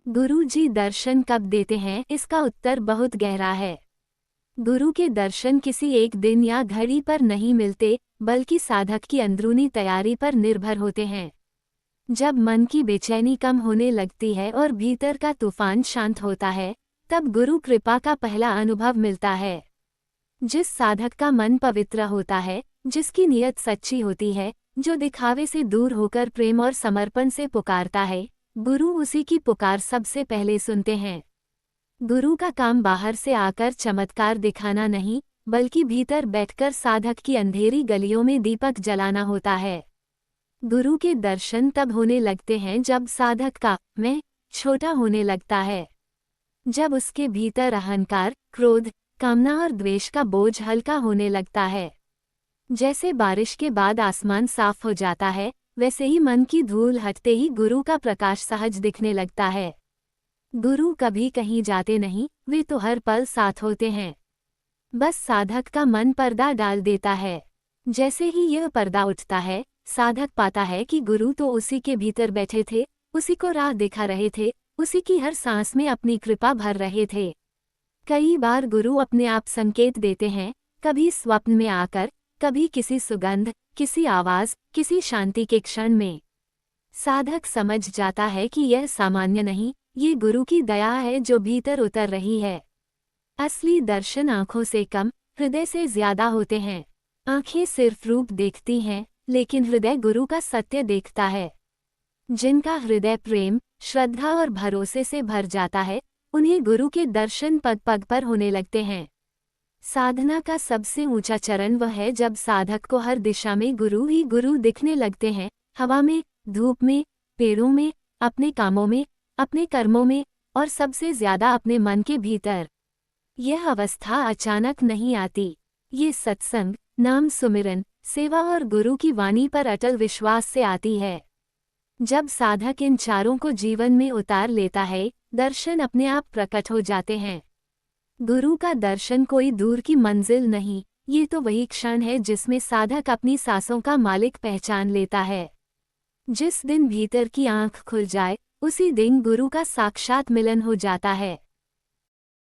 गुरु जी दर्शन कब देते हैं, इसका उत्तर बहुत गहरा है। गुरु के दर्शन किसी एक दिन या घड़ी पर नहीं मिलते, बल्कि साधक की अंदरूनी तैयारी पर निर्भर होते हैं। जब मन की बेचैनी कम होने लगती है और भीतर का तूफान शांत होता है, तब गुरु कृपा का पहला अनुभव मिलता है। जिस साधक का मन पवित्र होता है, जिसकी नियत सच्ची होती है, जो दिखावे से दूर होकर प्रेम और समर्पण से पुकारता है, गुरु उसी की पुकार सबसे पहले सुनते हैं। गुरु का काम बाहर से आकर चमत्कार दिखाना नहीं, बल्कि भीतर बैठकर साधक की अंधेरी गलियों में दीपक जलाना होता है। गुरु के दर्शन तब होने लगते हैं जब साधक का मैं छोटा होने लगता है। जब उसके भीतर अहंकार, क्रोध, कामना और द्वेष का बोझ हल्का होने लगता है। जैसे बारिश के बाद आसमान साफ हो जाता है, वैसे ही मन की धूल हटते ही गुरु का प्रकाश सहज दिखने लगता है। गुरु कभी कहीं जाते नहीं, वे तो हर पल साथ होते हैं। बस साधक का मन पर्दा डाल देता है। जैसे ही यह पर्दा उठता है, साधक पाता है कि गुरु तो उसी के भीतर बैठे थे, उसी को राह दिखा रहे थे, उसी की हर सांस में अपनी कृपा भर रहे थे। कई बार गुरु अपने आप संकेत देते हैं, कभी स्वप्न में आकर, कभी किसी सुगंध, किसी आवाज, किसी शांति के क्षण में। साधक समझ जाता है कि यह सामान्य नहीं, ये गुरु की दया है जो भीतर उतर रही है। असली दर्शन आंखों से कम, हृदय से ज्यादा होते हैं। आंखें सिर्फ रूप देखती हैं, लेकिन हृदय गुरु का सत्य देखता है। जिनका हृदय प्रेम, श्रद्धा और भरोसे से भर जाता है, उन्हें गुरु के दर्शन पग पग पर होने लगते हैं। साधना का सबसे ऊंचा चरण वह है जब साधक को हर दिशा में गुरु ही गुरु दिखने लगते हैं, हवा में, धूप में, पेड़ों में, अपने कामों में, अपने कर्मों में, और सबसे ज्यादा अपने मन के भीतर। यह अवस्था अचानक नहीं आती। ये सत्संग, नाम सुमिरन, सेवा और गुरु की वाणी पर अटल विश्वास से आती है। जब साधक इन चारों को जीवन में उतार लेता है, दर्शन अपने आप प्रकट हो जाते हैं। गुरु का दर्शन कोई दूर की मंजिल नहीं, ये तो वही क्षण है जिसमें साधक अपनी सांसों का मालिक पहचान लेता है। जिस दिन भीतर की आंख खुल जाए, उसी दिन गुरु का साक्षात मिलन हो जाता है।